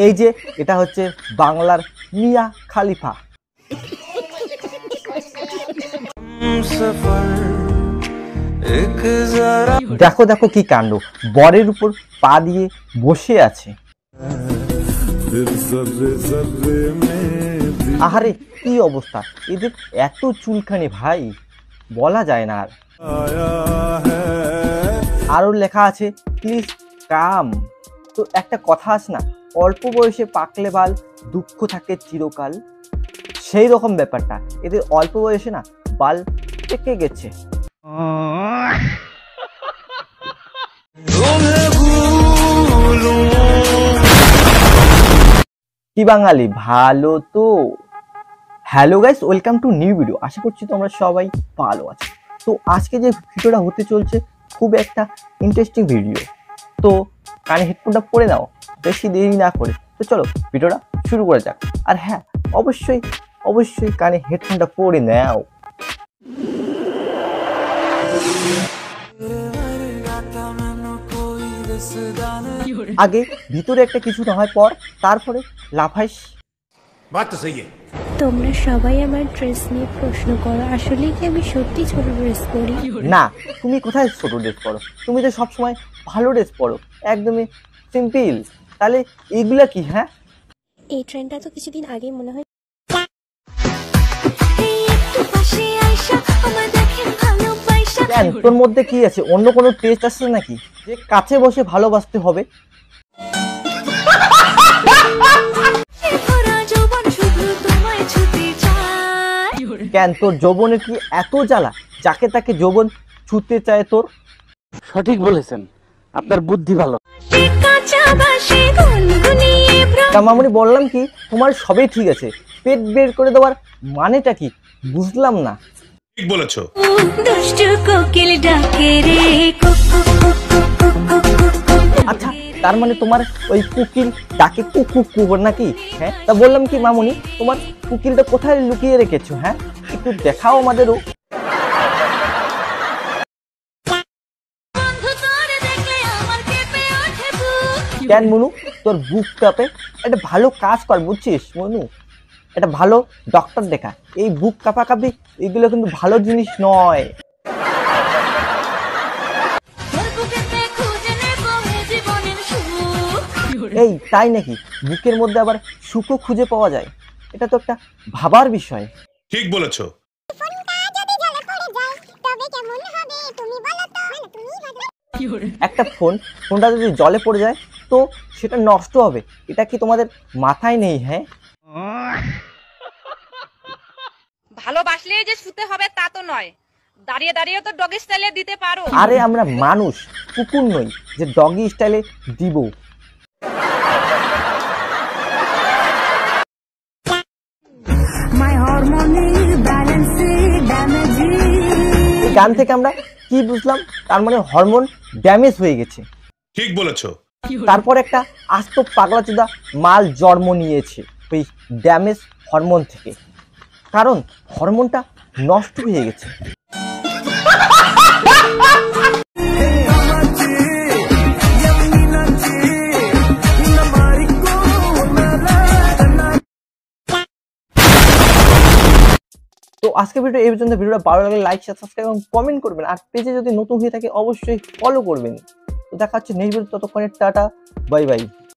এই যে এটা হচ্ছে বাংলার মিয়া খালিফা। দেখো দেখো কি কাণ্ড, বরের উপর পা দিয়ে বসে আছে। আহারে কি অবস্থা, এদের এত চুলখানি ভাই, বলা যায় না। আরো লেখা আছে প্লিজ কাম। তো একটা কথা আছে না, অল্প বয়সে পাকলে বাল দুঃখ থাকে চিরকাল, সেই রকম ব্যাপারটা এদের অল্প বয়সে না বাল পেকে গেছে। কি বাঙালি, ভালো তো? Hello guys, welcome to new video. আশা করছি তোমরা সবাই ভালো আছো। তো আজকে যে ভিডিওটা হতে চলছে খুব একটা ইন্টারেস্টিং ভিডিও। তো কানে হেডফোনটা পরে নাও, বেশি দেরি না করে। তো চলো ভিডিওটা শুরু করা যাক। আর হ্যাঁ, অবশ্যই অবশ্যই কানে হেডফোনটা পরে নাও। আগে ভিতরে একটা কিছু না হয় পর, তারপরে লাফাইস। তোমরা সবাই আমার ড্রেস নিয়ে প্রশ্ন করো, আসলে কি আমি সত্যি ছোট ড্রেস পরি? না, তুমি কোথায় ছোট ড্রেস পরো? তুমি তো সবসময় ভালো ড্রেস পরো, একদমই সিম্পল। তাহলে এগুলা কি? হ্যাঁ, এই ট্রেন্ডটা তো কিছুদিন আগেই মনে হয়। কেন, তোর মধ্যে কি আছে? অন্য কোনো টেস্ট আছে নাকি যে কাছে বসে ভালোবাসতে হবে? কেন, তোর যৌবনে কি এত জ্বালা যাকে তাকে যৌবন ছুঁতে চায় তোর? সঠিক বলেছেন, আপনার বুদ্ধি ভালো। মামুনি বললাম কি, তোমার সবই ঠিক আছে, পেট বের করে দেওয়ার মানেটা কি বুঝলাম না। ঠিক বলেছো। আচ্ছা, তার মানে তোমার ওই কুকিল ডাকে কুকু নাকি? হ্যাঁ, তা বললাম কি মামুনি, তোমার কুকিলটা কোথায় লুকিয়ে রেখেছো? হ্যাঁ, একটু দেখাও আমাদেরও। কেন মনু, তোর বুক কাঁপে? একটা ভালো কাজ কর, বুঝছিস মনু? একটা ভালো ডক্টর দেখা। এই বুক কাঁপাকাঁপি এগুলো কিন্তু ভালো জিনিস নয়। এই তাই নাকি? বুকের মধ্যে আবার সুখও খুঁজে পাওয়া যায়? এটা তো একটা ভাবার বিষয়। ঠিক বলেছো। একটা ফোনটা যদি জলে পড়ে যায় তো সেটা নষ্ট হবে, এটা কি তোমাদের মাথায় নেই? হ্যাঁ, ভালোবাসলে যে শুতে হবে তা তো নয়, দাঁড়িয়ে দাঁড়িয়ে তো ডগি স্টাইলে দিতে পারো। আরে আমরা মানুষ, কুকুর নই যে ডগি স্টাইলে দিব। গান থেকে আমরা কি বুঝলাম? তার মানে হরমোন ড্যামেজ হয়ে গেছে। ঠিক বলেছো। তারপর একটা আস্ত পাগলাচোদা মাল জন্ম নিয়েছে ওই ড্যামেজ হরমোন থেকে, কারণ হরমোনটা নষ্ট হয়ে গেছে। তো আজকে ভিডিও এই পর্যন্ত। ভিডিওটা ভালো লাগলে লাইক, শেয়ার, সাবস্ক্রাইব এবং কমেন্ট করবেন। আর পেজে যদি নতুন হয়ে থাকে অবশ্যই ফলো করবেন। তো দেখা হচ্ছে নেক্সট ভিডিও, ততক্ষণে টাটা, বাই বাই।